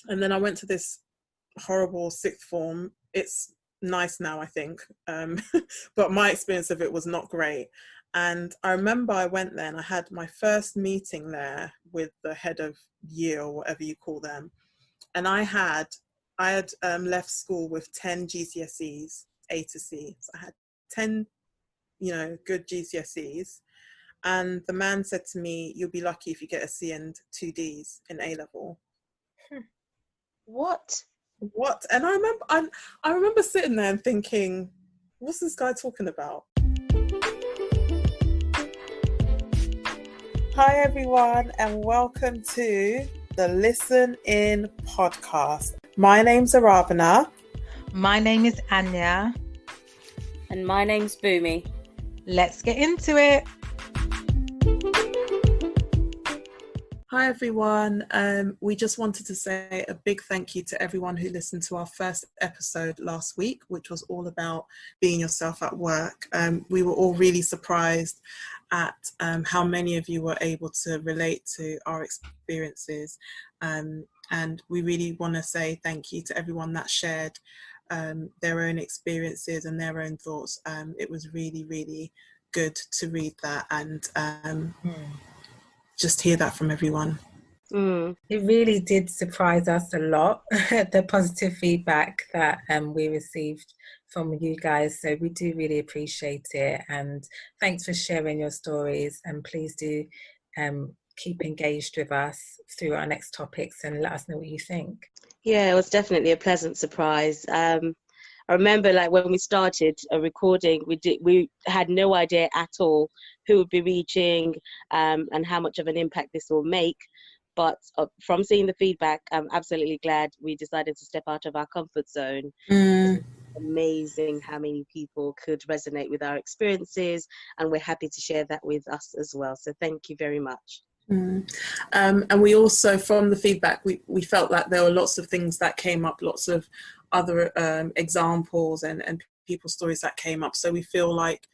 And then I went to this horrible sixth form. It's nice now, I think, but my experience of it was not great. And I remember I went there and I had my first meeting there with the head of year or whatever you call them. And I had left school with 10 GCSEs, A to C. So I had 10, good GCSEs. And the man said to me, "You'll be lucky if you get a C and 2 Ds in A level." What? What? And I remember sitting there and thinking, what's this guy talking about? Hi everyone, and welcome to the Listen In podcast. My name's Aravana. My name is Anya. And my name's Boomy. Let's get into it. Hi everyone. We just wanted to say a big thank you to everyone who listened to our first episode last week, which was all about being yourself at work. We were all really surprised at how many of you were able to relate to our experiences. And we really want to say thank you to everyone that shared their own experiences and their own thoughts. It was really, really good to read that and just hear that from everyone. It really did surprise us a lot, the positive feedback that we received from you guys. So we do really appreciate it. And thanks for sharing your stories. And please do keep engaged with us through our next topics and let us know what you think. Yeah, it was definitely a pleasant surprise. I remember, like, when we started a recording, we had no idea at all who would be reaching and how much of an impact this will make. But from seeing the feedback, I'm absolutely glad we decided to step out of our comfort zone. It's amazing how many people could resonate with our experiences, and we're happy to share that with us as well. So thank you very much. And we also, from the feedback, we felt that there were lots of things that came up, lots of other examples and people's stories that came up. So we feel like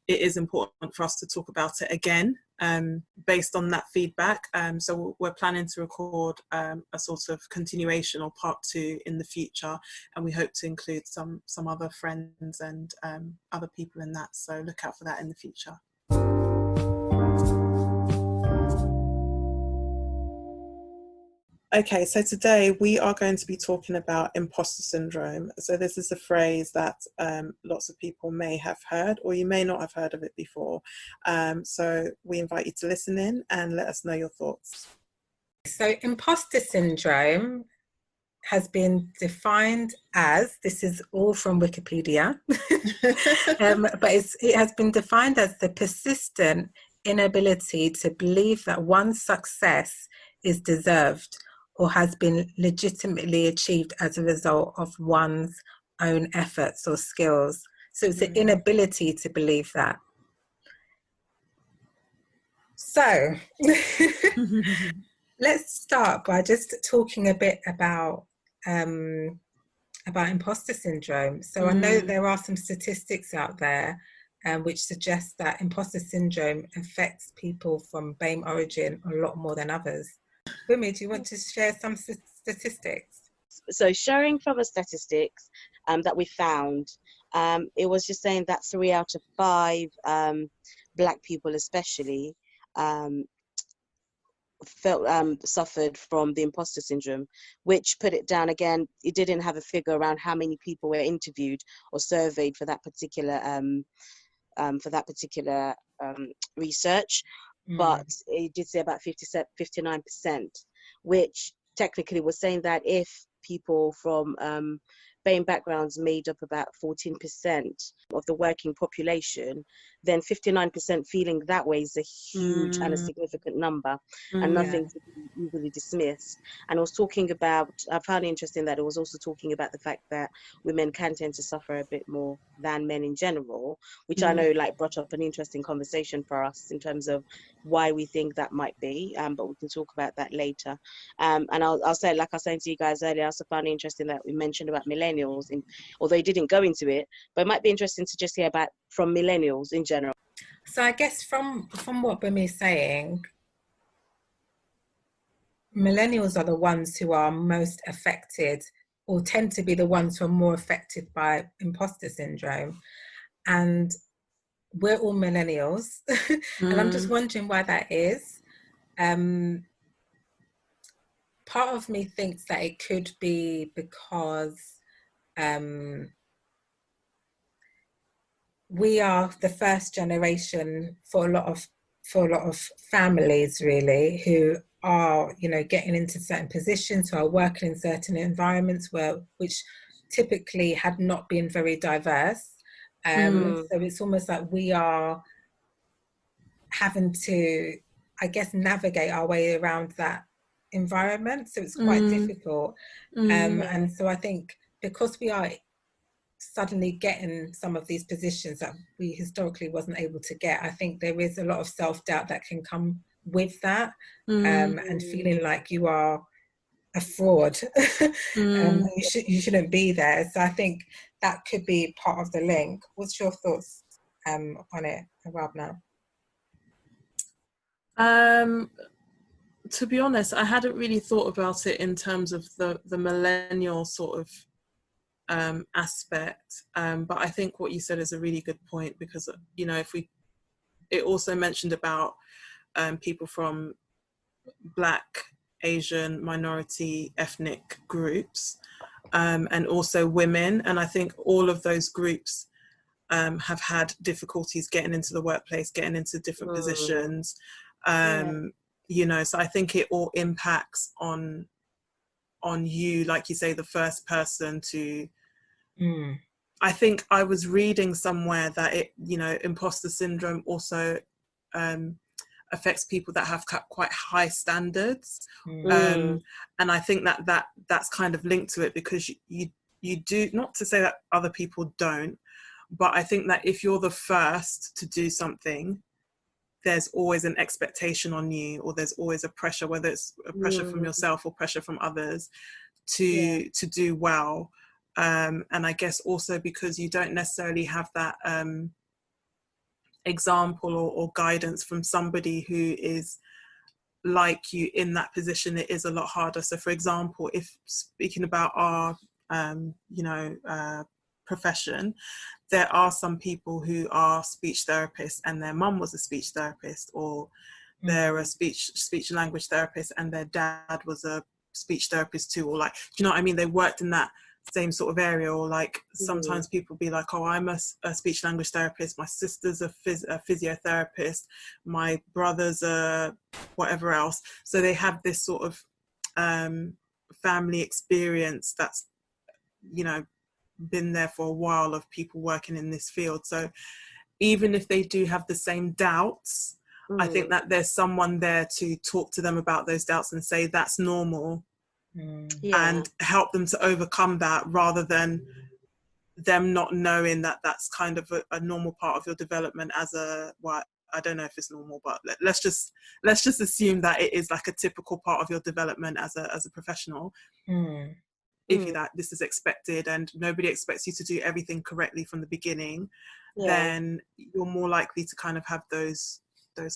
it is important for us to talk about it again based on that feedback. So we're planning to record a sort of continuation or part 2 in the future, and we hope to include some other friends and other people in that. So look out for that in the future. Okay, so today we are going to be talking about imposter syndrome. So this is a phrase that lots of people may have heard, or you may not have heard of it before. So we invite you to listen in and let us know your thoughts. So imposter syndrome has been defined as, this is all from Wikipedia, but it has been defined as the persistent inability to believe that one's success is deserved or has been legitimately achieved as a result of one's own efforts or skills. So it's an inability to believe that. So let's start by just talking a bit about imposter syndrome. So I know there are some statistics out there which suggest that imposter syndrome affects people from BAME origin a lot more than others. Bumi, do you want to share some statistics? So sharing from the statistics that we found, it was just saying that 3 out of 5 Black people especially suffered from the imposter syndrome, which put it down again. It didn't have a figure around how many people were interviewed or surveyed for that particular research, but it did say about 59%, which technically was saying that if people from BAME backgrounds made up about 14% of the working population, then 59% feeling that way is a huge and a significant number, and nothing to be easily dismissed. And I was talking about, I found it interesting that it was also talking about the fact that women can tend to suffer a bit more than men in general, which I know like brought up an interesting conversation for us in terms of why we think that might be, but we can talk about that later. And I'll say, like I was saying to you guys earlier, I also found it interesting that we mentioned about millennials, although he didn't go into it, but it might be interesting to just hear about from millennials in general. So I guess from what Bumi is saying, millennials are the ones who are most affected, or tend to be the ones who are more affected by imposter syndrome. And we're all millennials. And I'm just wondering why that is. Part of me thinks that it could be because we are the first generation for a lot of families, really, who are, you know, getting into certain positions, who are working in certain environments which typically had not been very diverse. So it's almost like we are having to, I guess, navigate our way around that environment. So it's quite difficult. And so I think because we are suddenly getting some of these positions that we historically wasn't able to get, I think there is a lot of self-doubt that can come with that, and feeling like you are a fraud. You shouldn't be there. So I think that could be part of the link. What's your thoughts on it, Rabna? To be honest, I hadn't really thought about it in terms of the millennial sort of aspect, but I think what you said is a really good point, because, you know, it also mentioned about people from Black, Asian, minority, ethnic groups, and also women, and I think all of those groups have had difficulties getting into the workplace, getting into different positions, you know, so I think it all impacts on you, like you say, the first person to I think I was reading somewhere that it, you know, imposter syndrome also affects people that have quite high standards, and I think that's kind of linked to it, because you do, not to say that other people don't, but I think that if you're the first to do something, there's always an expectation on you, or there's always a pressure, whether it's a pressure from yourself or pressure from others to do well. And I guess also because you don't necessarily have that example or guidance from somebody who is like you in that position, it is a lot harder. So for example, if speaking about our profession, there are some people who are speech therapists and their mum was a speech therapist, or they're a speech and language therapist and their dad was a speech therapist too, or like, do you know what I mean, they worked in that same sort of area. Or like sometimes people be like, oh, I'm a speech language therapist, my sister's a physiotherapist, my brother's a whatever else, so they have this sort of family experience that's, you know, been there for a while, of people working in this field. So even if they do have the same doubts, I think that there's someone there to talk to them about those doubts and say that's normal, and help them to overcome that, rather than them not knowing that that's kind of a normal part of your development as a, well, I don't know if it's normal, but let's just assume that it is like a typical part of your development as a professional. If that this is expected and nobody expects you to do everything correctly from the beginning, then you're more likely to kind of have those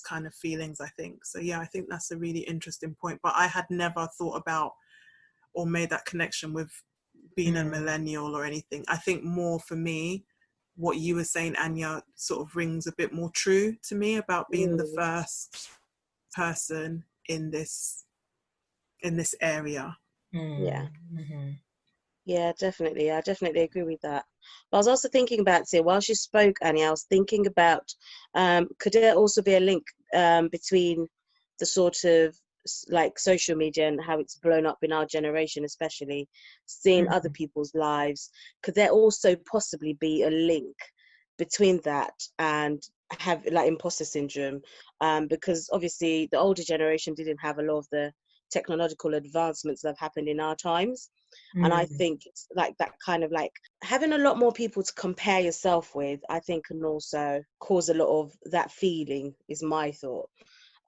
kind of feelings, I think. So yeah, I think that's a really interesting point, but I had never thought about or made that connection with being a millennial or anything. I think more for me, what you were saying, Anya, sort of rings a bit more true to me about being the first person in this area. Yeah, definitely. I definitely agree with that. But I was also thinking about, say, while she spoke, Annie, I was thinking about, could there also be a link between the sort of like social media and how it's blown up in our generation, especially seeing other people's lives? Could there also possibly be a link between that and have like imposter syndrome? Because obviously the older generation didn't have a lot of the technological advancements that have happened in our times. And I think it's like that kind of like having a lot more people to compare yourself with, I think can also cause a lot of that feeling, is my thought.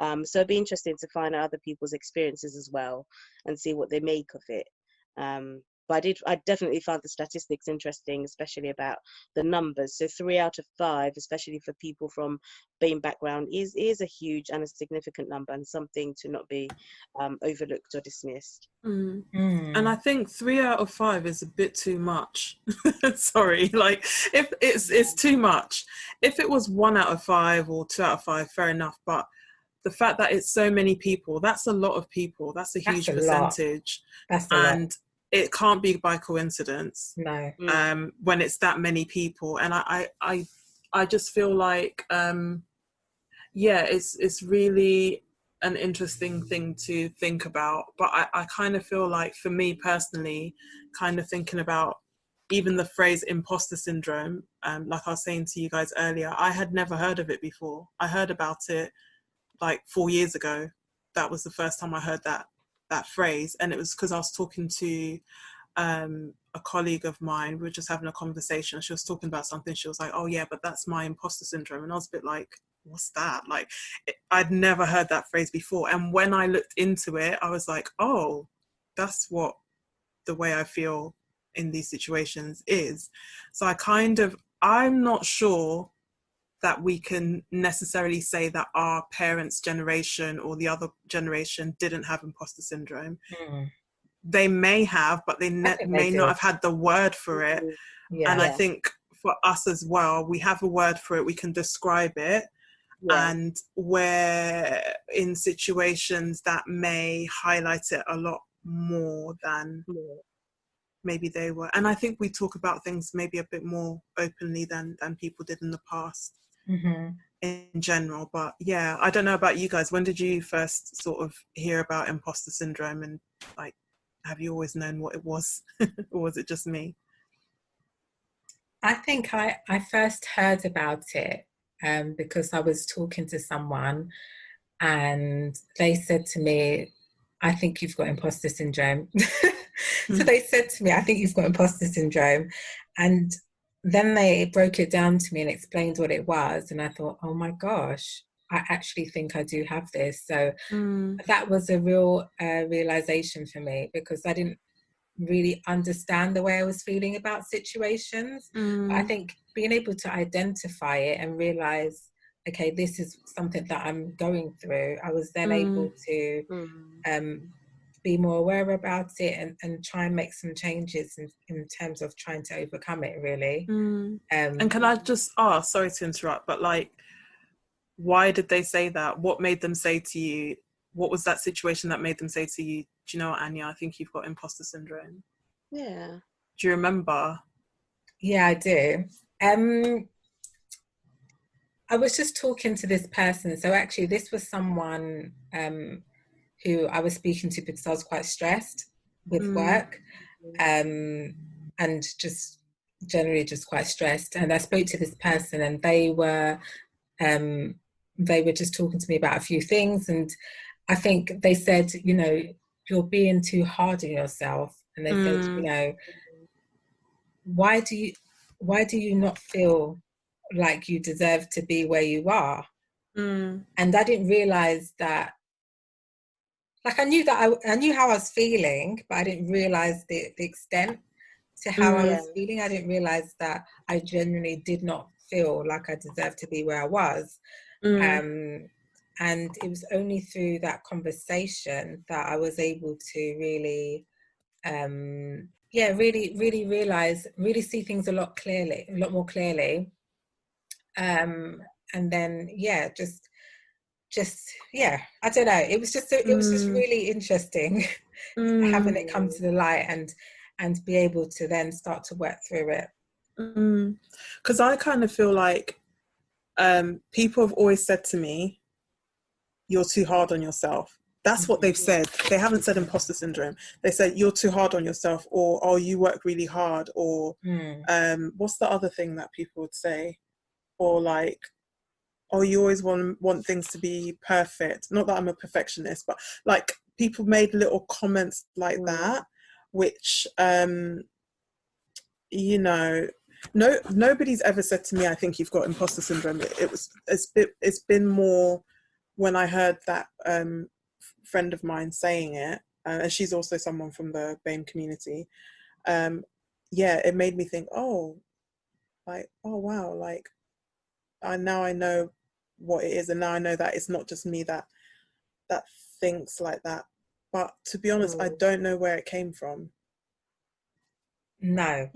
So it'd be interesting to find out other people's experiences as well and see what they make of it. But I definitely found the statistics interesting, especially about the numbers. So 3 out of 5, especially for people from BAME background, is a huge and a significant number, and something to not be overlooked or dismissed. And I think 3 out of 5 is a bit too much. Sorry, like if it's too much. If it was 1 out of 5 or 2 out of 5, fair enough. But the fact that it's so many people, that's a lot of people. That's a huge percentage. That's a lot. And it can't be by coincidence. No. When it's that many people. And I just feel like it's really an interesting thing to think about. But I kind of feel like, for me personally, kind of thinking about even the phrase imposter syndrome, like I was saying to you guys earlier, I had never heard of it before. I heard about it like 4 years ago. That was the first time I heard that phrase, and it was because I was talking to a colleague of mine. We were just having a conversation. She was talking about something. She was like, "Oh yeah, but that's my imposter syndrome," and I was a bit like, "What's that?" Like, I'd never heard that phrase before. And when I looked into it, I was like, "Oh, that's what the way I feel in these situations is." So I'm not sure that we can necessarily say that our parents' generation or the other generation didn't have imposter syndrome. They may have, but they may not have had the word for it. And I think for us as well, we have a word for it, we can describe it. And we're in situations that may highlight it a lot more than maybe they were. And I think we talk about things maybe a bit more openly than people did in the past. In general. But yeah, I don't know about you guys. When did you first sort of hear about imposter syndrome, and like, have you always known what it was? Or was it just me? I think I first heard about it because I was talking to someone and they said to me, "I think you've got imposter syndrome." So they said to me, "I think you've got imposter syndrome." And then they broke it down to me and explained what it was. And I thought, oh my gosh, I actually think I do have this. So that was a real realization for me, because I didn't really understand the way I was feeling about situations. But I think being able to identify it and realize, okay, this is something that I'm going through, I was then able to be more aware about it and try and make some changes in terms of trying to overcome it, really. And can I just ask, sorry to interrupt, but like, why did they say that? What made them say to you, what was that situation that made them say to you, "Do you know what, Anya, I think you've got imposter syndrome"? Yeah. Do you remember? Yeah, I do. I was just talking to this person. So actually this was someone who I was speaking to because I was quite stressed with work, and just generally just quite stressed. And I spoke to this person, and they were just talking to me about a few things. And I think they said, you know, "You're being too hard on yourself." And they said, you know, why do you not feel like you deserve to be where you are? And I didn't realize that. Like, I knew how I was feeling, but I didn't realize the extent to how I was feeling. I didn't realize that I genuinely did not feel like I deserved to be where I was. And it was only through that conversation that I was able to really, really realize, really see things a lot more clearly. And then, I don't know, it was just really interesting having it come to the light and be able to then start to work through it. Because I kind of feel like people have always said to me, "You're too hard on yourself." That's what they've said. They haven't said imposter syndrome. They said, "You're too hard on yourself," or, "Oh, you work really hard," or what's the other thing that people would say? Or like, "Oh, you always want things to be perfect." Not that I'm a perfectionist, but like, people made little comments like that, which you know, nobody's ever said to me, "I think you've got imposter syndrome." It's been more when I heard that friend of mine saying it, and she's also someone from the BAME community. yeah, it made me think, oh, like, oh wow, like I know what it is, and now I know that it's not just me that thinks like that. But to be honest, I don't know where it came from. No.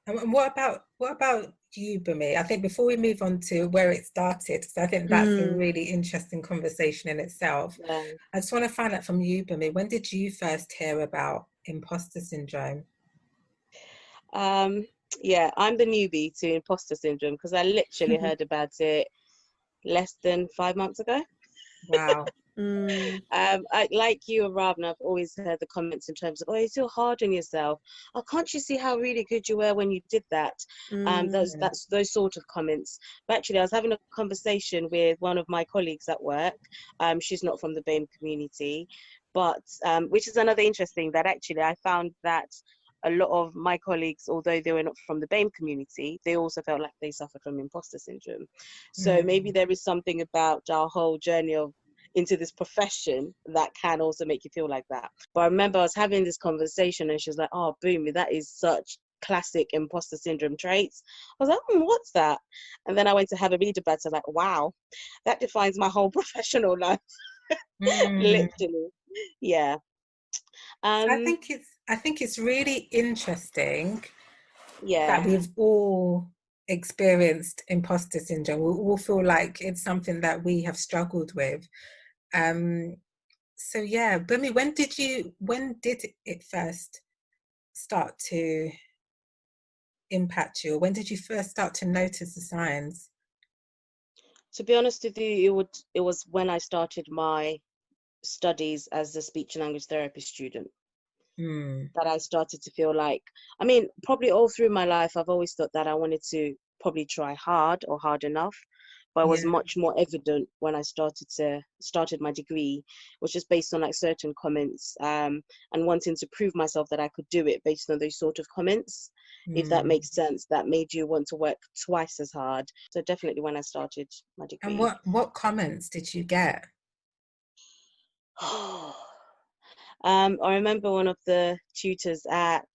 And what about you, Bumi? I think before we move on to where it started, because I think that's a really interesting conversation in itself. Yeah. I just want to find out from you, Bumi, when did you first hear about imposter syndrome? Yeah, I'm the newbie to imposter syndrome because I literally heard about it less than 5 months ago. Wow. Like you and Ravna, I've always heard the comments in terms of, oh, you're too hard on yourself. Oh, can't you see how really good you were when you did that? Those sort of comments. But actually, I was having a conversation with one of my colleagues at work. She's not from the BAME community, but which is another interesting that actually I found that a lot of my colleagues, although they were not from the BAME community, they also felt like they suffered from imposter syndrome. So maybe there is something about our whole journey of into this profession that can also make you feel like that. But I remember I was having this conversation and she was like, oh, Boom, that is such classic imposter syndrome traits. I was like, what's that? And then I went to have a read about it. I was like, wow, that defines my whole professional life. Literally. Yeah. I think it's really interesting that Yeah. we've all experienced imposter syndrome. We all feel like it's something that we have struggled with. So yeah, Bumi, when did it first start to impact you? When did you first start to notice the signs? To be honest with you, it was when I started my studies as a speech and language therapy student that I started to feel like, I mean, probably all through my life, I've always thought that I wanted to probably try hard or hard enough. But it was much more evident when I started my degree, which is based on like certain comments and wanting to prove myself that I could do it based on those sort of comments, if that makes sense, that made you want to work twice as hard. So definitely when I started my degree. And what comments did you get? I remember one of the tutors at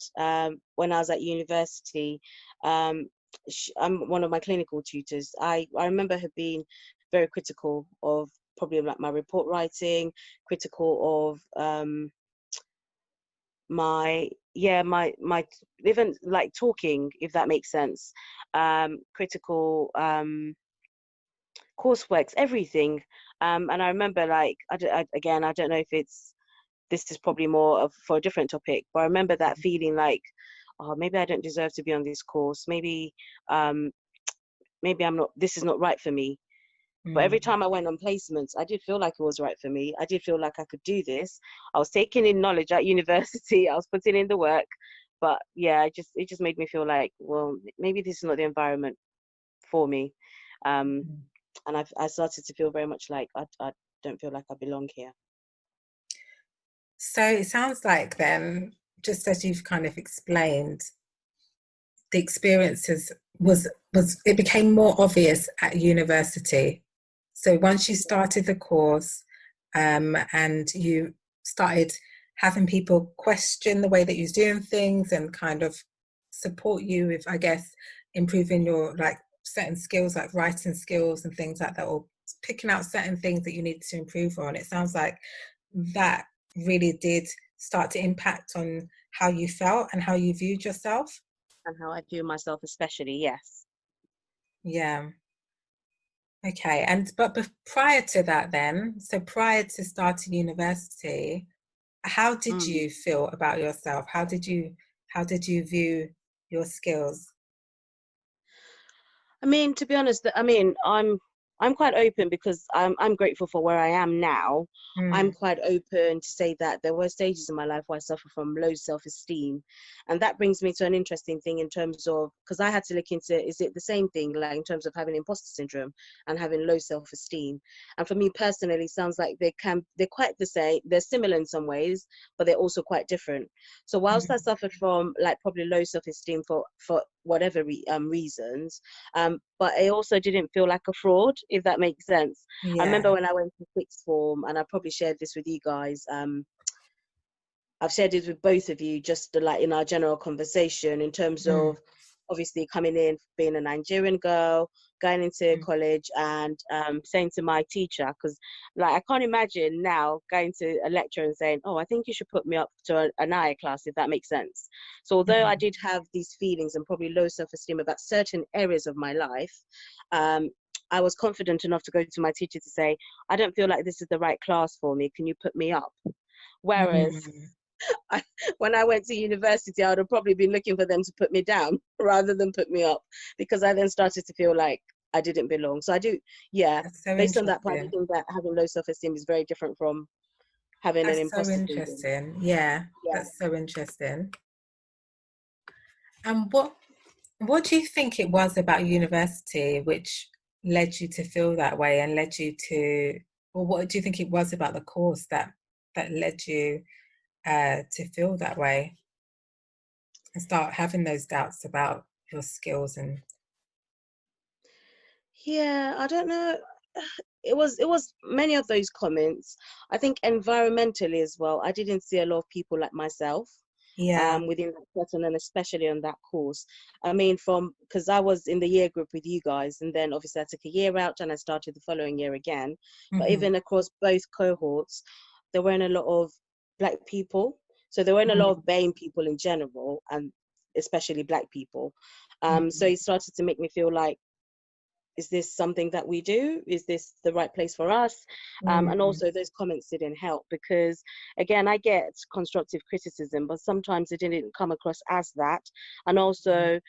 when I was at university. I'm one of my clinical tutors. I remember her being very critical of probably like my report writing, critical of my even like talking, if that makes sense, critical courseworks, everything. And I remember like again, I don't know if this is probably more of for a different topic, but I remember that feeling like, oh, maybe I don't deserve to be on this course. Maybe I'm not, this is not right for me. But every time I went on placements, I did feel like it was right for me. I did feel like I could do this. I was taking in knowledge at university. I was putting in the work. But yeah, it just made me feel like, well, maybe this is not the environment for me. And I started to feel very much like I don't feel like I belong here. So it sounds like then, just as you've kind of explained, the experiences was it became more obvious at university. So once you started the course and you started having people question the way that you're doing things and kind of support you with, I guess, improving your like certain skills like writing skills and things like that, or picking out certain things that you need to improve on. It sounds like that really did start to impact on how you felt and how you viewed yourself. And how I view myself especially, yes. Yeah. Okay. But prior to that then, so prior to starting university, how did you feel about yourself? How did you view your skills? I mean, to be honest, I mean, I'm quite open because I'm grateful for where I am now. I'm quite open to say that there were stages in my life where I suffered from low self-esteem, and that brings me to an interesting thing in terms of, because I had to look into, is it the same thing, like in terms of having imposter syndrome and having low self-esteem? And for me personally, sounds like they're quite the same. They're similar in some ways, but they're also quite different. So whilst I suffered from like probably low self-esteem for whatever reasons, but I also didn't feel like a fraud, if that makes sense. Yeah. I remember when I went to sixth form, and I probably shared this with you guys, I've shared it with both of you, just like in our general conversation, in terms of obviously coming in, being a Nigerian girl, going into college, and saying to my teacher, because like I can't imagine now going to a lecturer and saying, "Oh, I think you should put me up to an IA class," if that makes sense. So although I did have these feelings and probably low self-esteem about certain areas of my life, I was confident enough to go to my teacher to say, "I don't feel like this is the right class for me. Can you put me up?" Whereas when I went to university, I would have probably been looking for them to put me down rather than put me up, because I then started to feel like I didn't belong. So I do, yeah, That's so based on that point, I interesting. think that having low self-esteem is very different from having an That's so imposter syndrome. interesting. Yeah, Yeah. that's so interesting. And what do you think it was about university which led you to feel that way and led you to, or what do you think it was about the course that led you to feel that way and start having those doubts about your skills and Yeah, I don't know. It was many of those comments. I think environmentally as well, I didn't see a lot of people like myself yeah. within that person, and especially on that course. I mean, from because I was in the year group with you guys, and then obviously I took a year out and I started the following year again. But even across both cohorts, there weren't a lot of black people. So there weren't a lot of BAME people in general, and especially black people. So it started to make me feel like, is this something that we do? Is this the right place for us? And also those comments didn't help, because again, I get constructive criticism, but sometimes it didn't come across as that. And also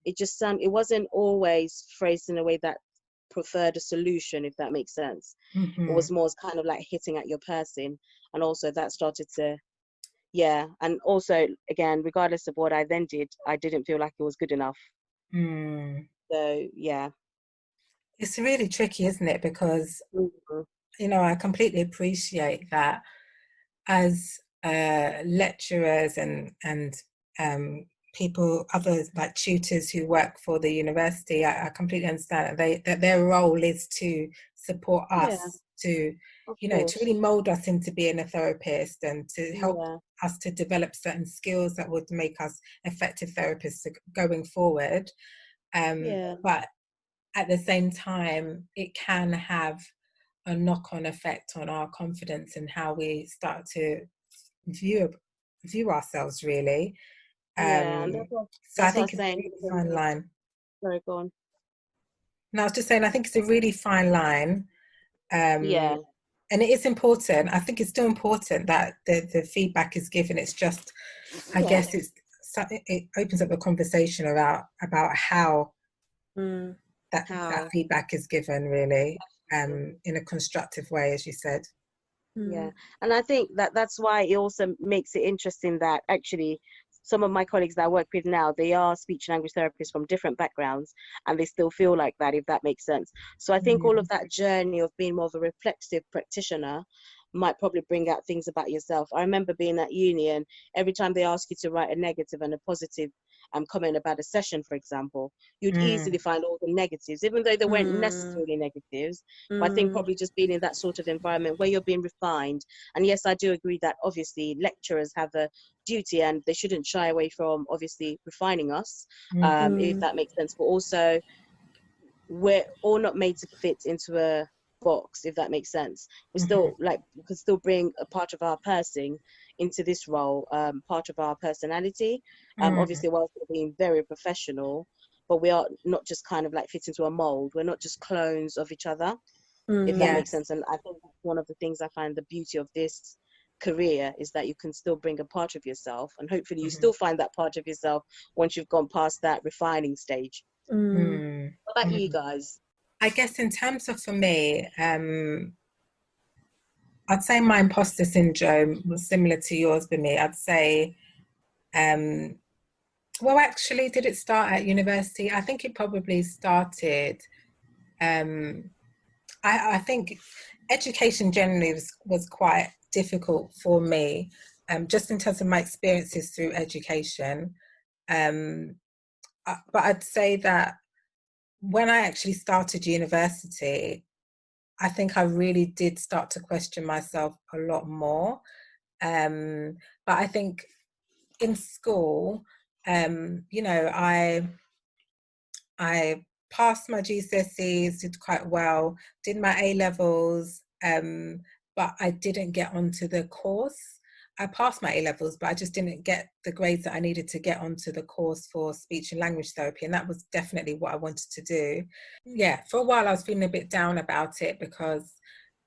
it wasn't always phrased in a way that preferred a solution, if that makes sense. It was more kind of like hitting at your person. And also that started to, yeah. And also, again, regardless of what I then did, I didn't feel like it was good enough. So yeah. It's really tricky, isn't it? Because, you know, I completely appreciate that as lecturers and people, others like tutors who work for the university, I completely understand that their role is to support Yeah, us to, of you know, to course. really mold us into being a therapist and to help Yeah, us to develop certain skills that would make us effective therapists going forward. yeah, But at the same time, it can have a knock-on effect on our confidence and how we start to view view ourselves, really. yeah. And So I that's what I was think it's a saying. really fine line. Sorry, go on. And I was just saying, I think it's a really fine line. Yeah, And it is important. I think it's still important that the feedback is given. It's just, I yeah. guess it opens up a conversation about how that How? feedback is given, really, in a constructive way, as you said. Yeah, and I think that that's why it also makes it interesting that actually some of my colleagues that I work with now, they are speech language therapists from different backgrounds, and they still feel like that, if that makes sense. So I think all of that journey of being more of a reflexive practitioner might probably bring out things about yourself. I remember being at uni, and every time they ask you to write a negative and a positive comment about a session, for example, you'd easily find all the negatives, even though they weren't necessarily negatives. But I think probably just being in that sort of environment where you're being refined. And yes, I do agree that obviously lecturers have a duty and they shouldn't shy away from obviously refining us, if that makes sense. But also, we're all not made to fit into a box, if that makes sense. We still like we can still bring a part of our person into this role, part of our personality. Obviously, while still being very professional, but we are not just kind of like fit into a mold. We're not just clones of each other, if that makes Yes. sense. And I think that's one of the things I find the beauty of this career is that you can still bring a part of yourself, and hopefully you still find that part of yourself once you've gone past that refining stage. What about you guys? I guess in terms of for me, I'd say my imposter syndrome was similar to yours for me. I'd say, well, actually, did it start at university? I think it probably started. I think education generally was quite difficult for me, just in terms of my experiences through education. But I'd say that when I actually started university, I think I really did start to question myself a lot more. But I think in school, you know, I passed my GCSEs, did quite well, did my A levels, but I didn't get onto the course. I passed my A levels, but I just didn't get the grades that I needed to get onto the course for speech and language therapy. And that was definitely what I wanted to do. Yeah, for a while I was feeling a bit down about it because,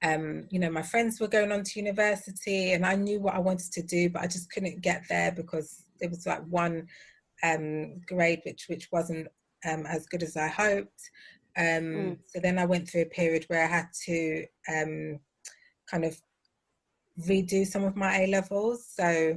you know, my friends were going on to university and I knew what I wanted to do, but I just couldn't get there because there was like one grade which wasn't as good as I hoped. So then I went through a period where I had to kind of redo some of my A levels. So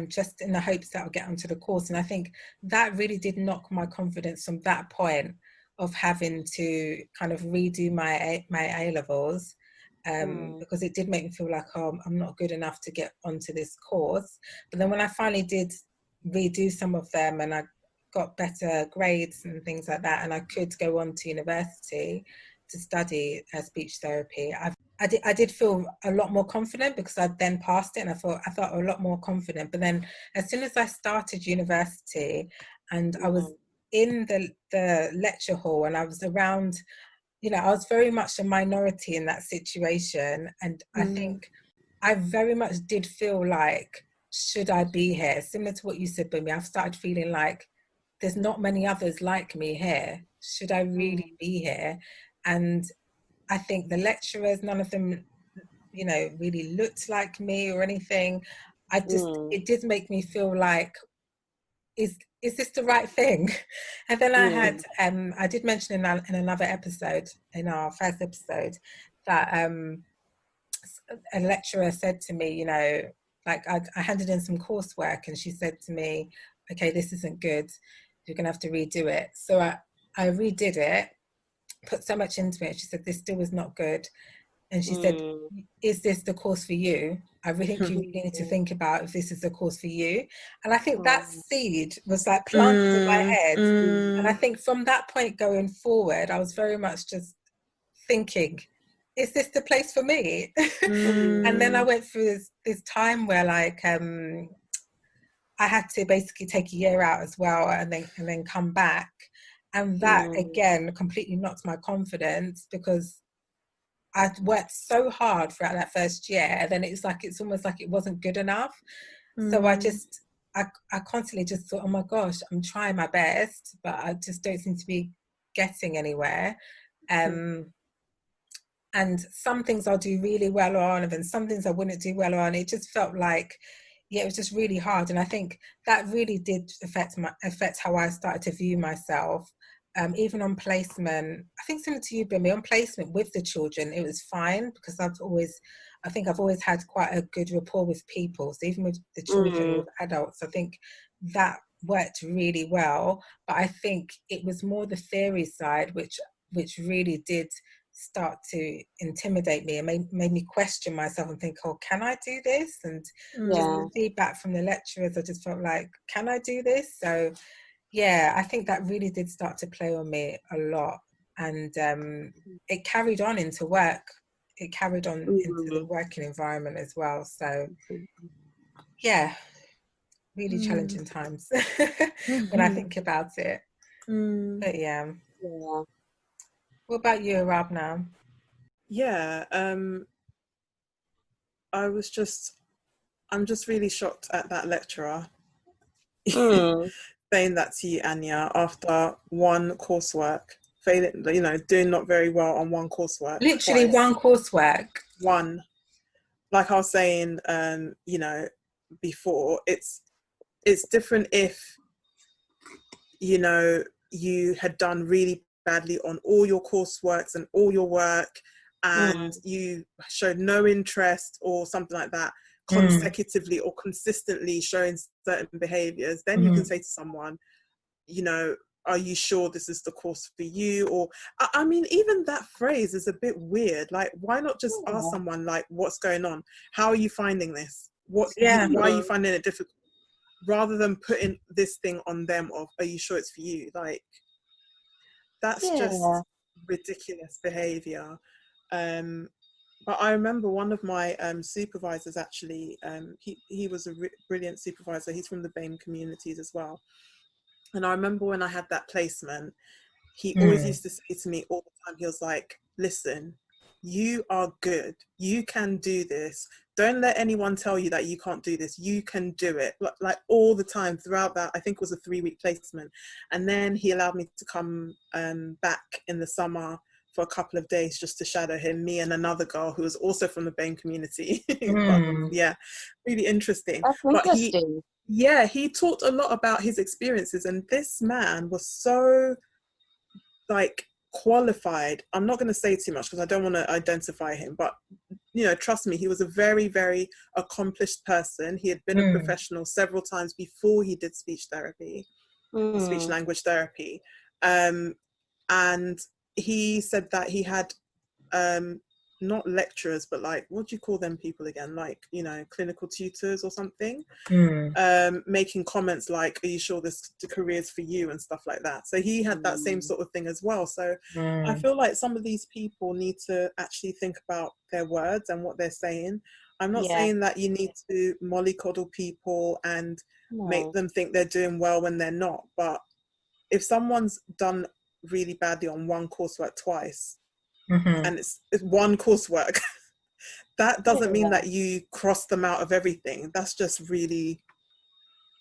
just in the hopes that I'll get onto the course. And I think that really did knock my confidence from that point of having to kind of redo my A levels. Because it did make me feel like, oh, I'm not good enough to get onto this course. But then when I finally did redo some of them and I got better grades and things like that, and I could go on to university to study speech therapy, I did feel a lot more confident because I'd then passed it, and I felt a lot more confident. But then as soon as I started university and I was in the lecture hall and I was around, you know, I was very much a minority in that situation. And I think I very much did feel like, should I be here? Similar to what you said, Bumi, I've started feeling like there's not many others like me here. Should I really be here? And I think the lecturers, none of them, you know, really looked like me or anything. It did make me feel like, is this the right thing? And then I had, I did mention in another episode, in our first episode, that a lecturer said to me, you know, like I handed in some coursework and she said to me, okay, this isn't good. You're going to have to redo it. So I redid it, put so much into it. She said, this still is not good. And she said, is this the course for you? I really think you really need to think about if this is the course for you. And I think that seed was like planted in my head. And I think from that point going forward, I was very much just thinking, is this the place for me? And then I went through this time where like I had to basically take a year out as well and then come back. And that again completely knocked my confidence because I worked so hard throughout that first year, and then it's almost like it wasn't good enough. So I constantly just thought, oh my gosh, I'm trying my best, but I just don't seem to be getting anywhere. And some things I'll do really well on, and then some things I wouldn't do well on. It just felt like, yeah, it was just really hard. And I think that really did affect how I started to view myself. Even on placement, I think similar to you, Bimmy, on placement with the children, it was fine because I've always had quite a good rapport with people. So even with the children or with adults, I think that worked really well. But I think it was more the theory side, which really did start to intimidate me and made me question myself and think, oh, can I do this? And just the feedback from the lecturers, I just felt like, can I do this? So yeah, I think that really did start to play on me a lot. And it carried on into work. It carried on into the working environment as well. So yeah, really challenging times when I think about it. But yeah. What about you, Arab, now? Yeah, I'm just really shocked at that lecturer saying that to you, Anya, after one coursework, failing, you know, doing not very well on one coursework. Literally twice. one coursework. One. Like I was saying, you know, before, it's different if, you know, you had done really badly on all your courseworks and all your work and you showed no interest or something like that consecutively or consistently showing certain behaviors, then you can say to someone, you know, are you sure this is the course for you? Or I mean, even that phrase is a bit weird. Like, why not just ask someone, like, what's going on? How are you finding this? Why are you finding it difficult? Rather than putting this thing on them of, are you sure it's for you? Like, that's just ridiculous behavior. But I remember one of my supervisors actually, he was a brilliant supervisor. He's from the BAME communities as well. And I remember when I had that placement, he always used to say to me all the time, he was like, listen, you are good. You can do this. Don't let anyone tell you that you can't do this. You can do it. Like all the time throughout that, I think it was a 3-week placement. And then he allowed me to come back in the summer for a couple of days just to shadow him, me and another girl who was also from the BAME community. But yeah, really interesting. That's But interesting. he talked a lot about his experiences, and this man was so like qualified. I'm not going to say too much because I don't want to identify him, but trust me, he was a very, very accomplished person. He had been a professional several times before he did speech language therapy, and he said that he had not lecturers, but like, what do you call them people again, like clinical tutors or something, making comments like, are you sure this career is for you, and stuff like that. So he had that same sort of thing as well. So I feel like some of these people need to actually think about their words and what they're saying. I'm not saying that you need to mollycoddle people and make them think they're doing well when they're not, but if someone's done really badly on one coursework twice, and it's one coursework, that doesn't mean that you cross them out of everything. That's just really,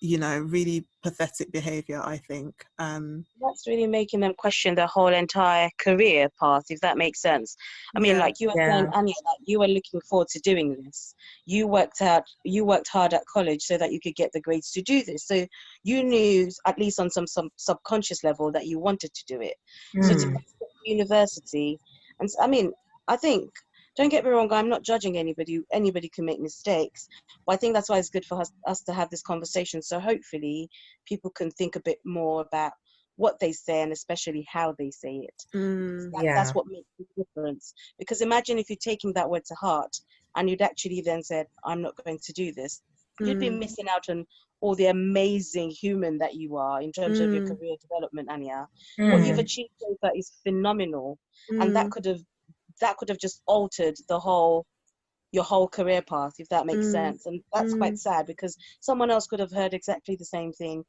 really pathetic behavior, I think. That's really making them question their whole entire career path, if that makes sense. I mean, like you were saying, Anya, that you were looking forward to doing this. You worked hard at college so that you could get the grades to do this. So you knew, at least on some subconscious level, that you wanted to do it. So to pass university, and I mean, I think, don't get me wrong, I'm not judging anybody. Anybody can make mistakes. But I think that's why it's good for us to have this conversation. So hopefully people can think a bit more about what they say, and especially how they say it. That's what makes the difference. Because imagine if you're taking that word to heart and you'd actually then said, I'm not going to do this. You'd be missing out on all the amazing human that you are in terms of your career development, Anya. What you've achieved so far is phenomenal. And that could have just altered your whole career path, if that makes sense. And that's quite sad, because someone else could have heard exactly the same thing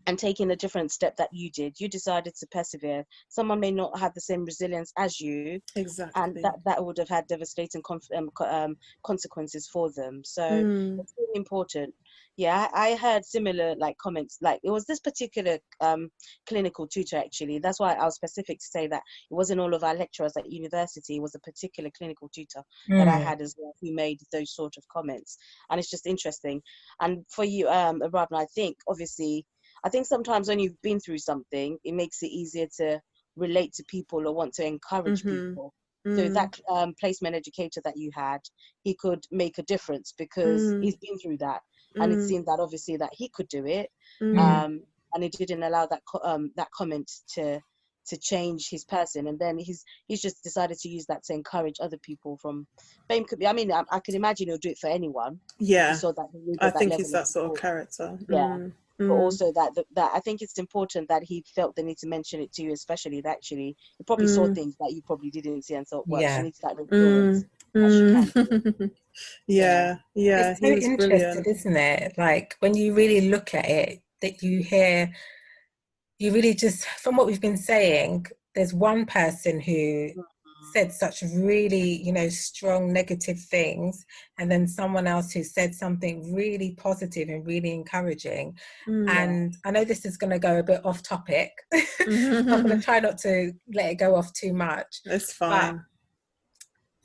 and taken a different step that you did. You decided to persevere. Someone may not have the same resilience as you, Exactly. and that would have had devastating consequences for them. So it's really important. Yeah, I heard similar comments. Like, it was this particular clinical tutor, actually. That's why I was specific to say that it wasn't all of our lecturers at university. It was a particular clinical tutor that I had as well, who made those sort of comments. And it's just interesting. And for you, Rabna, I think sometimes when you've been through something, it makes it easier to relate to people or want to encourage people. So that placement educator that you had, he could make a difference because he's been through that, and it seemed that obviously that he could do it, and it didn't allow that comment to change his person. And then he's just decided to use that to encourage other people from BAME. I mean, I can imagine he'll do it for anyone. Yeah, he saw that I think he's that sort of character. But also that I think it's important that he felt the need to mention it to you, especially that actually he probably saw things that you probably didn't see and thought, well, she needs that reassurance that she can do it. Yeah, it's so interesting, brilliant, isn't it? Like, when you really look at it, that you really just, from what we've been saying, there's one person who said such really, strong negative things, and then someone else who said something really positive and really encouraging. And I know this is going to go a bit off topic. I'm going to try not to let it go off too much. It's fine. But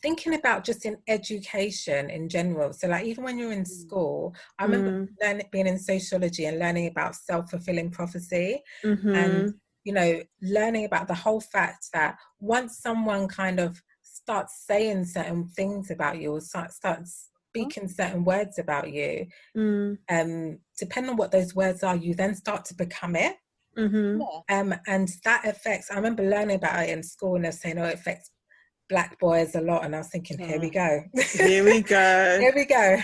thinking about just in education in general, so like even when you're in school, I remember being in sociology and learning about self-fulfilling prophecy, and learning about the whole fact that once someone kind of starts saying certain things about you, or starts speaking certain words about you, depending on what those words are, you then start to become it. And that affects, I remember learning about it in school, and they're saying, it affects Black boys a lot, and I was thinking, here we go. Here we go. Here we go.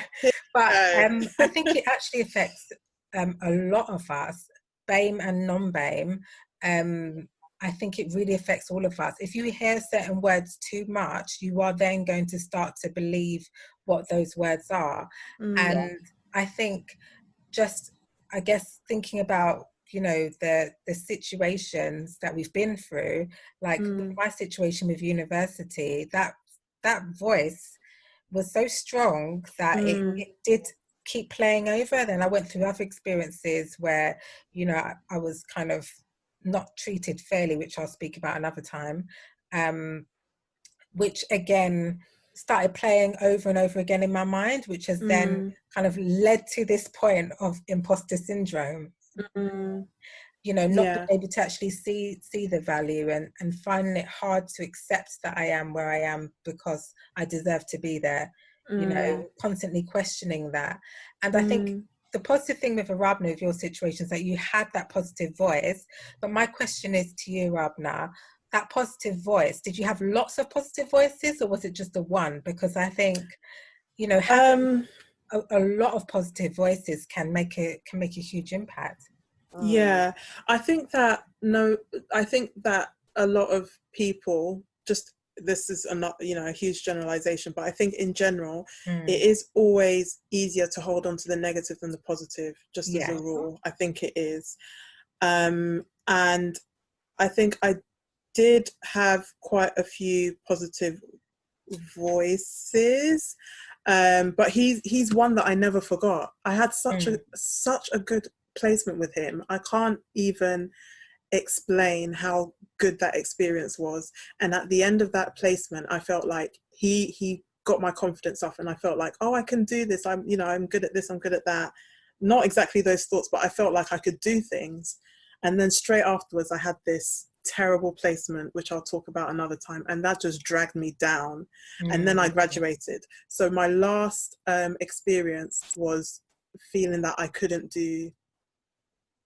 But I think it actually affects a lot of us, BAME and non-BAME. I think it really affects all of us. If you hear certain words too much, you are then going to start to believe what those words are. And I think just, I guess, thinking about, you know, the situations that we've been through, like my situation with university, that voice was so strong that it did keep playing over. Then I went through other experiences where, you know, I was kind of not treated fairly, which I'll speak about another time, which again started playing over and over again in my mind, which has then kind of led to this point of imposter syndrome. You know, not being able to actually see the value, and finding it hard to accept that I am where I am because I deserve to be there. You know, constantly questioning that. And I think the positive thing with Arabna, with your situation, is that you had that positive voice. But my question is to you, Arabna, that positive voice, did you have lots of positive voices, or was it just the one? Because I think, you know, having a lot of positive voices can make a huge impact. Yeah, I think that a lot of people, just, this is not, you know, a huge generalization, but I think in general it is always easier to hold on to the negative than the positive, just as a rule. I think it is. And I think I did have quite a few positive voices, but he's one that I never forgot. I had such a good placement with him. I can't even explain how good that experience was. And at the end of that placement, I felt like he got my confidence up, and I felt like, oh, I can do this. I'm good at this, I'm good at that. Not exactly those thoughts, but I felt like I could do things. And then straight afterwards, I had this terrible placement, which I'll talk about another time, and that just dragged me down. And then I graduated. So my last experience was feeling that I couldn't do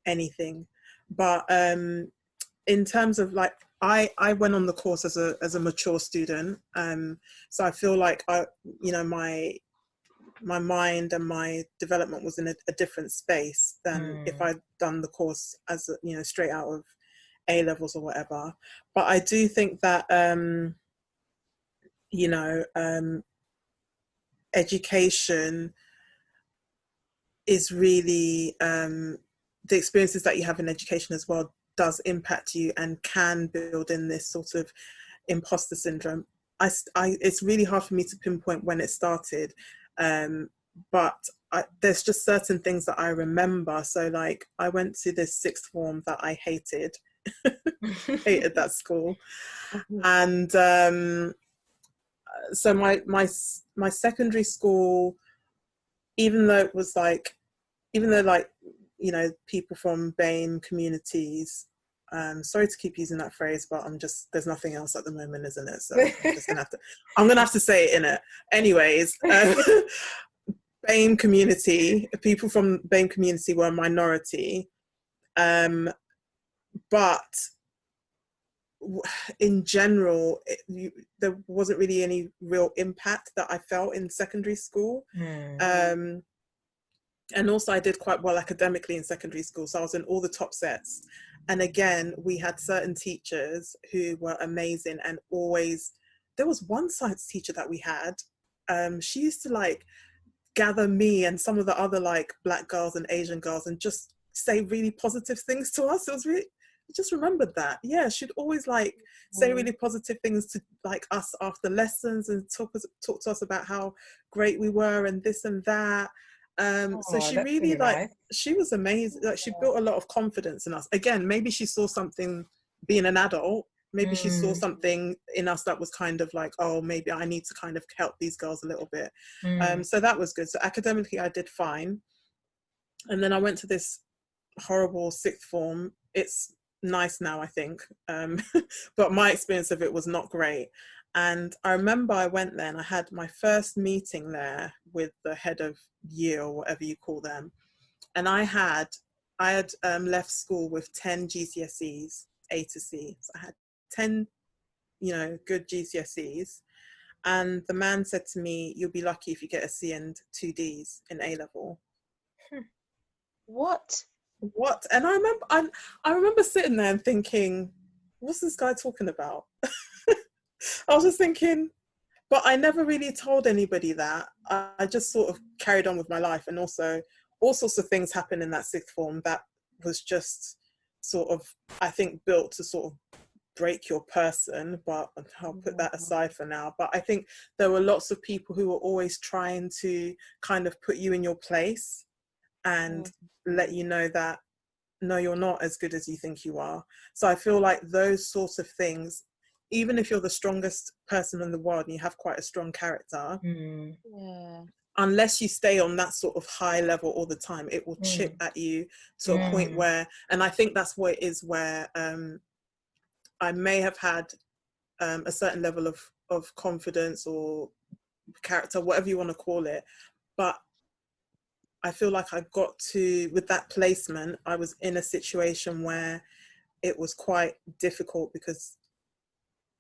anything. But in terms of, like, I went on the course as a mature student, so I feel like my mind and my development was in a different space than if I'd done the course as straight out of A levels or whatever. But I do think that education is really the experiences that you have in education as well does impact you and can build in this sort of imposter syndrome. It's really hard for me to pinpoint when it started, but there's just certain things that I remember. So, like, I went to this sixth form that I hated. Hated that school. And so my secondary school, even though people from BAME communities, sorry to keep using that phrase, but there's nothing else at the moment, isn't it? So I'm gonna have to say it in it. Anyways, BAME community, people from BAME community were a minority, but in general, there wasn't really any real impact that I felt in secondary school. And also I did quite well academically in secondary school, so I was in all the top sets. And again, we had certain teachers who were amazing, and there was one science teacher that we had. She used to gather me and some of the other Black girls and Asian girls and just say really positive things to us. It was really, I just remembered that. Yeah, she'd always say really positive things to us after lessons and talk to us about how great we were and this and that. So she really nice. She was amazing. She built a lot of confidence in us. Again, maybe she saw something being an adult. Maybe she saw something in us that was kind of oh, maybe I need to kind of help these girls a little bit. So that was good. So academically, I did fine. And then I went to this horrible sixth form. It's nice now, I think. But my experience of it was not great. And I remember I went there and I had my first meeting there with the head of year, or whatever you call them. And I had left school with 10 GCSEs, A to C. So I had 10, good GCSEs. And the man said to me, "You'll be lucky if you get a C and 2 Ds in A level." What? And I remember sitting there and thinking, what's this guy talking about? I was just thinking, but I never really told anybody that. I just sort of carried on with my life, and also all sorts of things happened in that sixth form that was just sort of, I think, built to sort of break your person, but I'll put that aside for now. But I think there were lots of people who were always trying to kind of put you in your place and let you know that no, you're not as good as you think you are. So I feel like those sorts of things, even if you're the strongest person in the world and you have quite a strong character, unless you stay on that sort of high level all the time, it will chip at you to a point where, and I think that's what it is, where I may have had a certain level of confidence or character, whatever you want to call it, but I feel like I got to, with that placement, I was in a situation where it was quite difficult because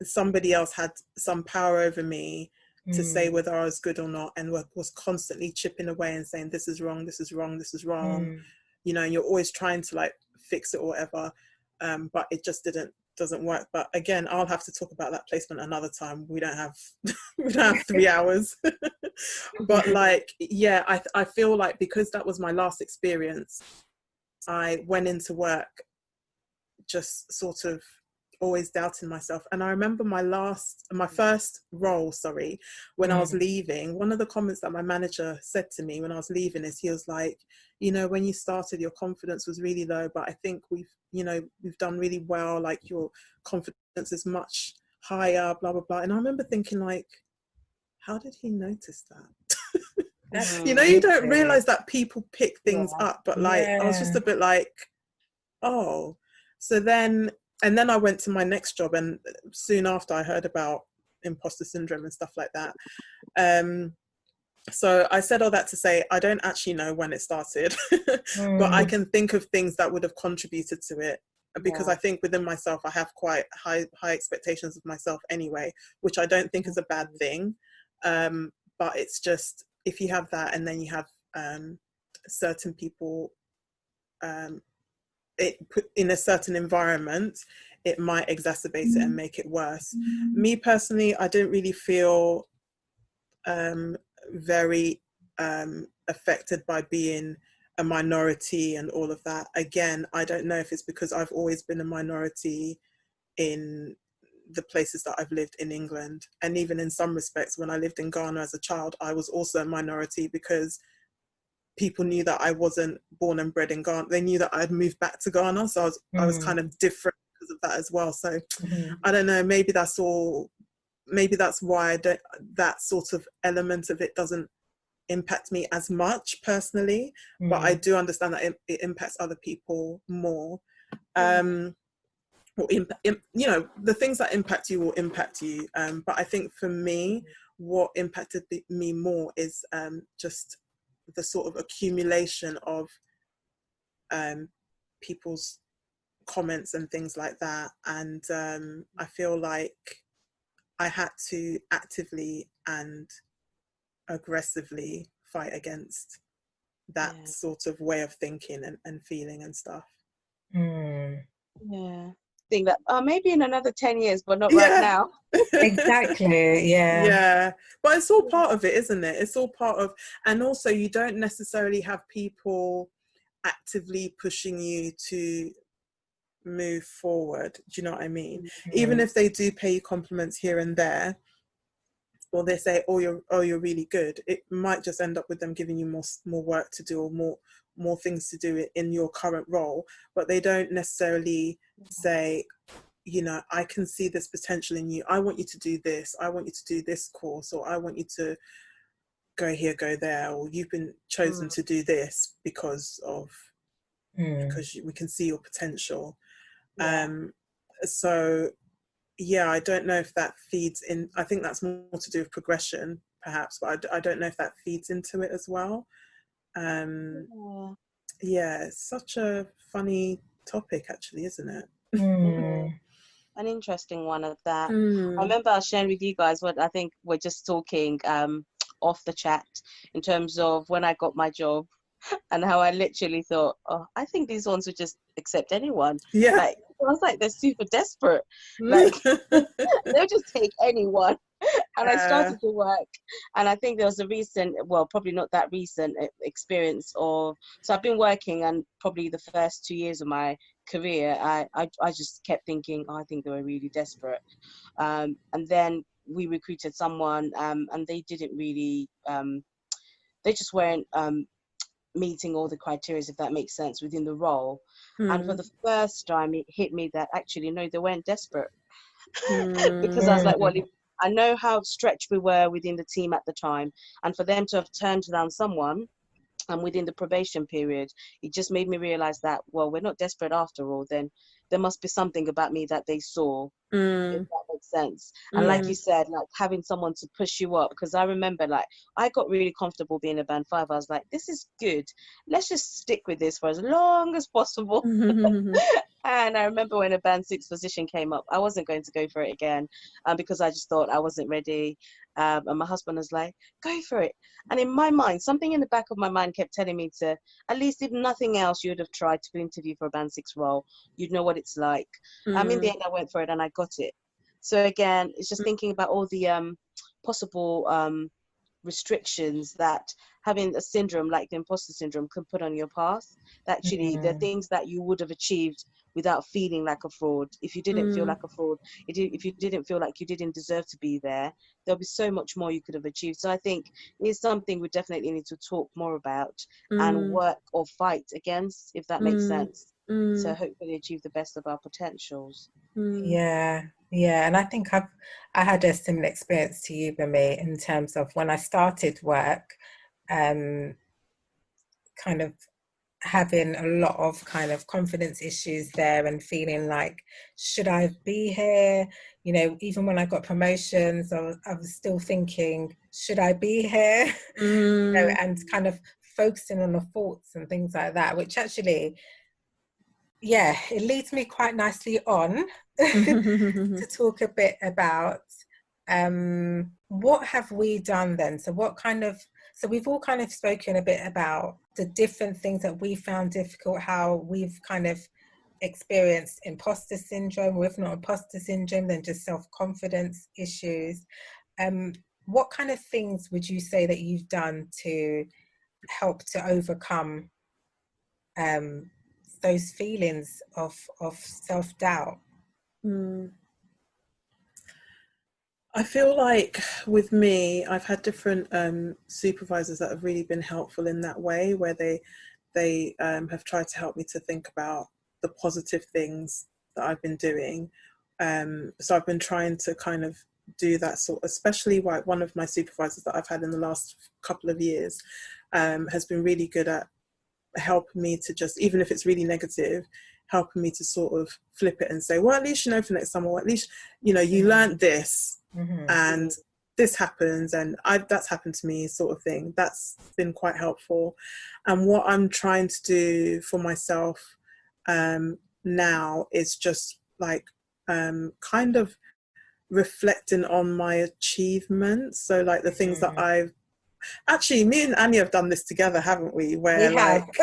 somebody else had some power over me to say whether I was good or not, and was constantly chipping away and saying, this is wrong, this is wrong, this is wrong. You know, and you're always trying to like fix it or whatever. But it just doesn't work. But again, I'll have to talk about that placement another time. We don't have we don't have 3 hours. But like, yeah, I feel like because that was my last experience, I went into work just sort of always doubting myself. And I remember my first role, when I was leaving, one of the comments that my manager said to me when I was leaving is, he was like, you know, when you started, your confidence was really low, but I think we've done really well, like your confidence is much higher, blah blah blah. And I remember thinking, like, how did he notice that? You know, you don't realize that people pick things up, but like I was just a bit like, oh. So then I went to my next job, and soon after I heard about imposter syndrome and stuff like that. So I said all that to say, I don't actually know when it started, but I can think of things that would have contributed to it, because I think within myself, I have quite high expectations of myself anyway, which I don't think is a bad thing. But it's just, if you have that, and then you have certain people in a certain environment, it might exacerbate it and make it worse. Me personally, I didn't really feel very affected by being a minority and all of that. Again, I don't know if it's because I've always been a minority in the places that I've lived in England, and even in some respects, when I lived in Ghana as a child, I was also a minority, because people knew that I wasn't born and bred in Ghana. They knew that I'd moved back to Ghana, so I was kind of different because of that as well. So I don't know, maybe that's why that sort of element of it doesn't impact me as much personally, but I do understand that it impacts other people more. Or you know, the things that impact you will impact you, but I think for me, what impacted me more is just the sort of accumulation of people's comments and things like that. And I feel like I had to actively and aggressively fight against that sort of way of thinking and feeling and stuff. Think that maybe in another 10 years, but not right now. Exactly. Yeah, but it's all part of it, isn't it? It's all part of, and also you don't necessarily have people actively pushing you to move forward. Do you know what I mean? Even if they do pay you compliments here and there, or they say, oh you're really good, it might just end up with them giving you more work to do, or more things to do in your current role, but they don't necessarily say, you know, I can see this potential in you, I want you to do this, I want you to do this course, or I want you to go here, go there, or you've been chosen to do this because we can see your potential. So yeah, I don't know if that feeds in. I think that's more to do with progression perhaps, but I don't know if that feeds into it as well. Yeah, it's such a funny topic actually, isn't it? An interesting one of that. I remember I was sharing with you guys what I think we're just talking off the chat, in terms of when I got my job, and how I literally thought, oh, I think these ones would just accept anyone. Yeah. Like, I was like, they're super desperate. Like, they'll just take anyone. And I started to work, and I think there was a recent, well, probably not that recent experience of, so I've been working, and probably the first 2 years of my career, I just kept thinking, oh, I think they were really desperate. And then we recruited someone, and they didn't really, they just weren't meeting all the criteria, if that makes sense, within the role. And for the first time, it hit me that actually, no, they weren't desperate. Because I was like, well, if, I know how stretched we were within the team at the time, and for them to have turned down someone, and within the probation period, it just made me realize that, well, we're not desperate after all. Then there must be something about me that they saw, if that makes sense. And like you said, like having someone to push you up, because I remember, like, I got really comfortable being a band 5. I was like, this is good, let's just stick with this for as long as possible. And I remember when a band 6 position came up, I wasn't going to go for it again, because I just thought I wasn't ready. And my husband was like, go for it. And in my mind, something in the back of my mind kept telling me to, at least if nothing else, you would have tried to interview for a band 6 role. You'd know what it's like. In the end, I went for it and I got it. So again, it's just thinking about all the possible restrictions that having a syndrome like the imposter syndrome can put on your path. That actually, there are things that you would have achieved without feeling like a fraud. If you didn't feel like a fraud, if you didn't feel like you didn't deserve to be there, there'll be so much more you could have achieved. So I think it's something we definitely need to talk more about and work or fight against, if that makes sense. So hopefully achieve the best of our potentials. Yeah, and I think I had a similar experience to you, Mimi, in terms of when I started work, kind of having a lot of kind of confidence issues there and feeling like, should I be here? You know, even when I got promotions, I was still thinking, should I be here? You know, and kind of focusing on the thoughts and things like that, which actually, yeah, it leads me quite nicely on to talk a bit about what have we done then? So we've all kind of spoken a bit about the different things that we found difficult, how we've kind of experienced imposter syndrome, or if not imposter syndrome, then just self-confidence issues. What kind of things would you say that you've done to help to overcome those feelings of self-doubt? I feel like with me, I've had different supervisors that have really been helpful in that way, where they have tried to help me to think about the positive things that I've been doing. So I've been trying to kind of do that sort, especially like one of my supervisors that I've had in the last couple of years has been really good at helping me to just, even if it's really negative, helping me to sort of flip it and say, well, at least you know for next time, or at least, you know, you learned this and this happens, and that's happened to me, sort of thing. That's been quite helpful. And what I'm trying to do for myself now is just like kind of reflecting on my achievements. So like the things that I've actually, me and Anya have done this together, haven't we? Where like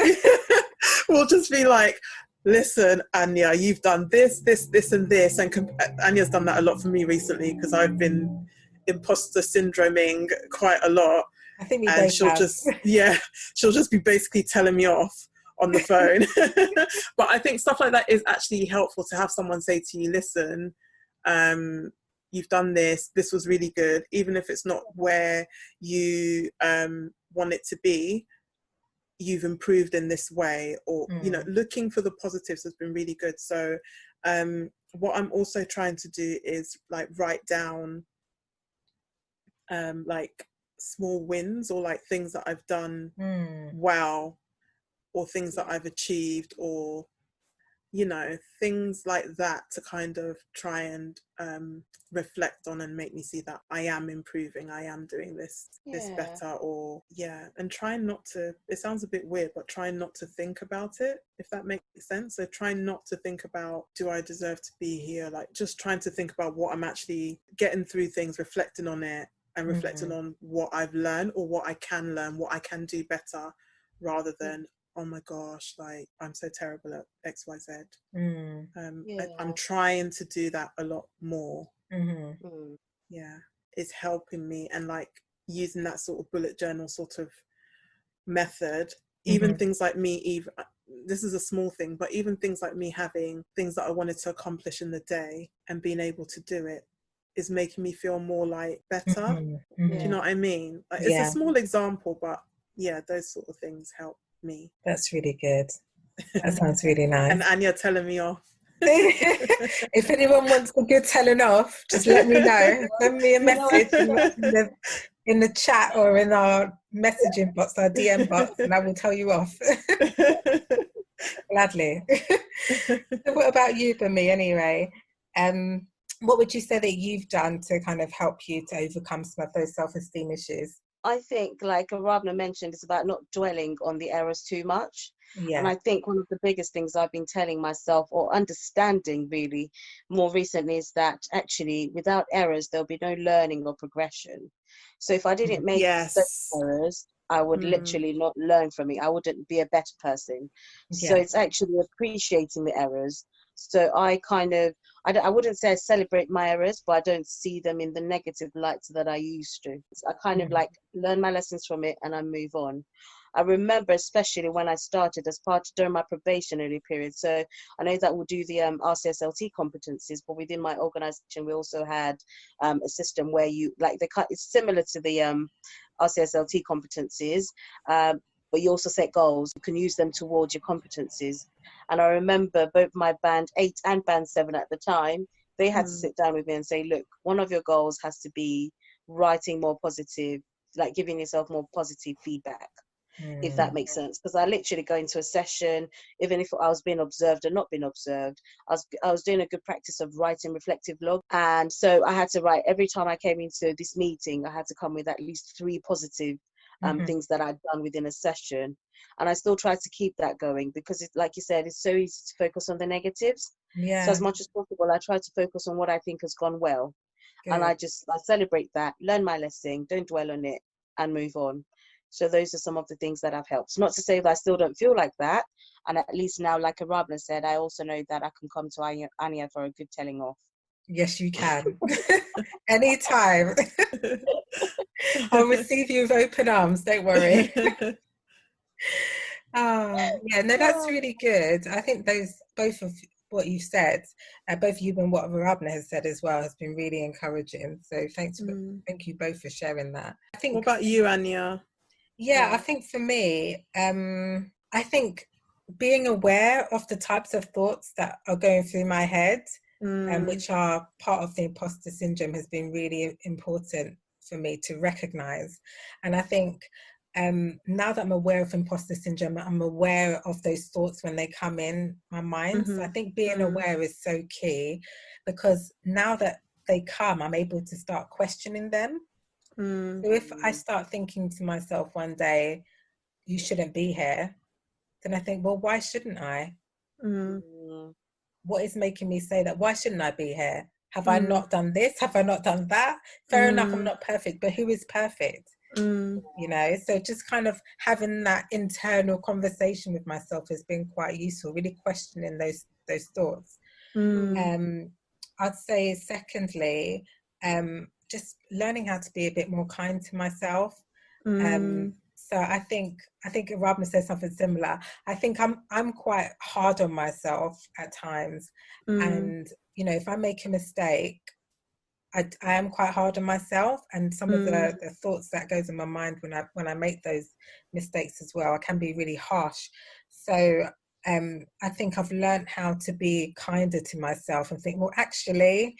we'll just be like, listen, Anya, you've done this, and this. And Anya's done that a lot for me recently, because I've been imposter syndroming quite a lot. I think and she'll just be basically telling me off on the phone. But I think stuff like that is actually helpful, to have someone say to you, listen, you've done this was really good, even if it's not where you want it to be, you've improved in this way, or you know, looking for the positives has been really good. So what I'm also trying to do is like write down like small wins, or like things that I've done well, or things that I've achieved, or you know, things like that, to kind of try and reflect on and make me see that I am improving, I am doing this better, or and trying not to, it sounds a bit weird, but trying not to think about it, if that makes sense. So trying not to think about, do I deserve to be here? Like just trying to think about what I'm actually getting through things, reflecting on it, and reflecting on what I've learned, or what I can learn, what I can do better, rather than, oh my gosh, like I'm so terrible at XYZ. I'm trying to do that a lot more. Yeah, it's helping me, and like using that sort of bullet journal sort of method, even things like me, even this is a small thing, but even things like me having things that I wanted to accomplish in the day and being able to do it is making me feel more like better. Do you know what I mean? Like, it's a small example, but yeah, those sort of things help me. That's really good. That sounds really nice. And Anya telling me off. If anyone wants a good telling off, just let me know. Send me a message in the chat or in our messaging box, our DM box, and I will tell you off. Gladly. So what about you, Bami, anyway? What would you say that you've done to kind of help you to overcome some of those self-esteem issues? I think, like Aravna mentioned, it's about not dwelling on the errors too much. Yeah. And I think one of the biggest things I've been telling myself, or understanding really more recently, is that actually without errors, there'll be no learning or progression. So if I didn't make errors, I would literally not learn from it. I wouldn't be a better person. So it's actually appreciating the errors. So I kind of, I wouldn't say I celebrate my errors, but I don't see them in the negative lights that I used to. I kind of like learn my lessons from it and I move on. I remember especially when I started as part during my probationary period. So I know that we'll do the RCSLT competencies, but within my organization, we also had a system where you, like, it's similar to the RCSLT competencies, but you also set goals. You can use them towards your competencies. And I remember both my band 8 and band 7 at the time, they had to sit down with me and say, look, one of your goals has to be writing more positive, like giving yourself more positive feedback, if that makes sense. Because I literally go into a session, even if I was being observed or not being observed, I was doing a good practice of writing reflective log. And so I had to write, every time I came into this meeting, I had to come with at least 3 positive things that I'd done within a session. And I still try to keep that going, because it's, like you said, it's so easy to focus on the negatives. So as much as possible, I try to focus on what I think has gone well. Good. And I celebrate that, learn my lesson, don't dwell on it, and move on. So those are some of the things that have helped. Not to say that I still don't feel like that. And at least now, like Arabna said, I also know that I can come to Anya for a good telling off. Yes, you can. Anytime. I'll receive you with open arms, don't worry. Yeah, no, that's really good. I think both of what you've said, both you and what Arabna has said as well, has been really encouraging. So thank you both for sharing that. I think. What about you, Anya? Yeah, I think for me, I think being aware of the types of thoughts that are going through my head, which are part of the imposter syndrome, has been really important for me to recognize. And I think now that I'm aware of imposter syndrome, I'm aware of those thoughts when they come in my mind. So I think being aware is so key, because now that they come, I'm able to start questioning them. So if I start thinking to myself one day, you shouldn't be here, then I think, well, why shouldn't I? What is making me say that? Why shouldn't I be here? Have I not done this? Have I not done that? Fair enough, I'm not perfect, but who is perfect? You know, so just kind of having that internal conversation with myself has been quite useful, really questioning those thoughts. I'd say secondly, just learning how to be a bit more kind to myself. So I think Rabna said something similar. I think I'm quite hard on myself at times, and you know, if I make a mistake, I am quite hard on myself, and some of the thoughts that goes in my mind when I make those mistakes as well, I can be really harsh. So I think I've learned how to be kinder to myself and think, well, actually,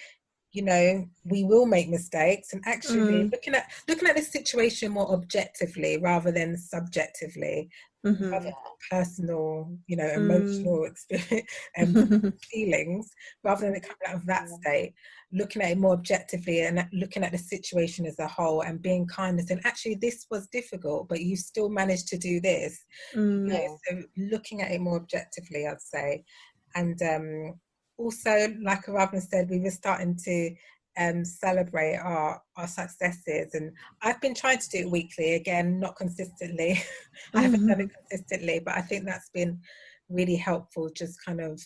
you know, we will make mistakes, and actually looking at the situation more objectively rather than subjectively, rather than personal, you know, emotional experience and feelings, rather than it coming out of that state, looking at it more objectively and looking at the situation as a whole and being kind and saying, actually, this was difficult, but you still managed to do this. You know, so looking at it more objectively, I'd say. And also, like Ravna said, we were starting to celebrate our successes. And I've been trying to do it weekly, again, not consistently. I haven't done it consistently, but I think that's been really helpful, just kind of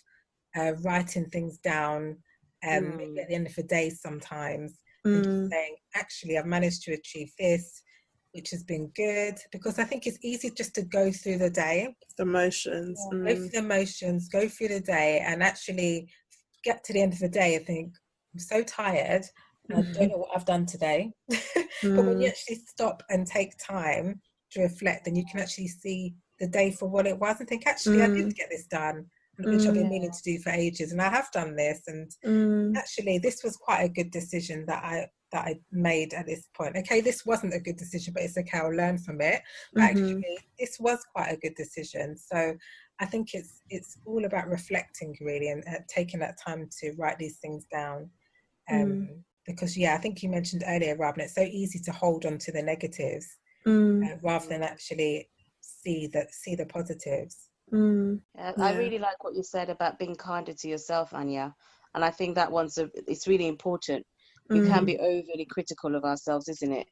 writing things down, maybe at the end of the day sometimes, and just saying, actually, I've managed to achieve this, which has been good, because I think it's easy just to go through the day. The motions. Go through the motions, go through the day, and actually get to the end of the day and think, I'm so tired, and I don't know what I've done today. But when you actually stop and take time to reflect, then you can actually see the day for what it was and think, actually, I did get this done, which I've been meaning to do for ages, and I have done this, and actually this was quite a good decision that I made at this point. Okay, this wasn't a good decision, but it's okay, I'll learn from it. But actually, this was quite a good decision. So I think it's all about reflecting, really, and taking that time to write these things down. Because I think you mentioned earlier, Robin, it's so easy to hold on to the negatives rather than actually see the positives. I really like what you said about being kinder to yourself, Anya, and I think that it's really important. You can be overly critical of ourselves, isn't it?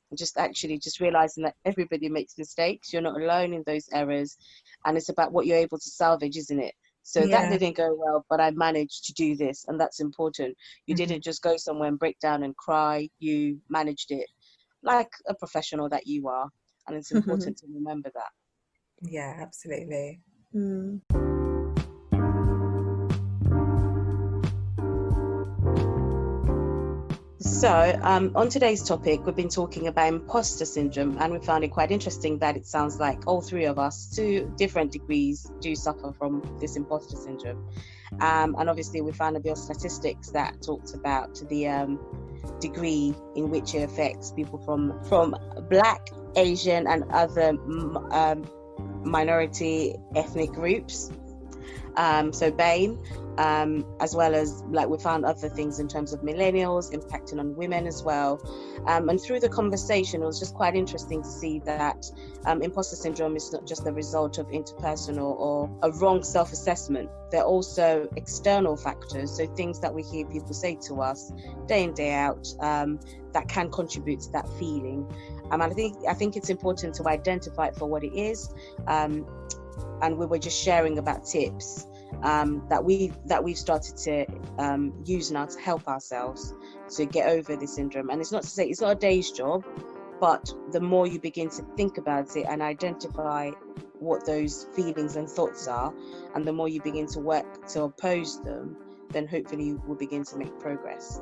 And just realizing that everybody makes mistakes. You're not alone in those errors, and it's about what you're able to salvage, isn't it? So that didn't go well, but I managed to do this, and that's important. You didn't just go somewhere and break down and cry. You managed it like a professional that you are, and it's important to remember that. Yeah, absolutely. So on today's topic, we've been talking about imposter syndrome, and we found it quite interesting that it sounds like all three of us, to different degrees, do suffer from this imposter syndrome. And obviously we found a bit of statistics that talked about the degree in which it affects people from Black, Asian and other minority ethnic groups. So BAME, as well as, like, we found other things in terms of millennials impacting on women as well. And through the conversation, it was just quite interesting to see that imposter syndrome is not just the result of interpersonal or a wrong self-assessment. There are also external factors, so things that we hear people say to us day in, day out, that can contribute to that feeling. And I think it's important to identify it for what it is. And we were just sharing about tips that we've started to use now to help ourselves to get over this syndrome. And it's not to say it's not a day's job, but the more you begin to think about it and identify what those feelings and thoughts are, and the more you begin to work to oppose them, then hopefully you will begin to make progress.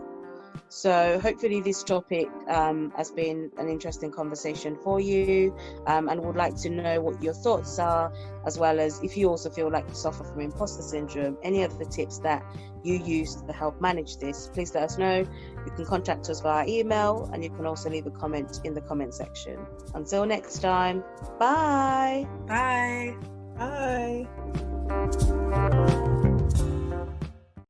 So hopefully this topic has been an interesting conversation for you, and would like to know what your thoughts are, as well as if you also feel like you suffer from imposter syndrome, any of the tips that you use to help manage this, please let us know. You can contact us via email, and you can also leave a comment in the comment section. Until next time, bye. Bye. Bye.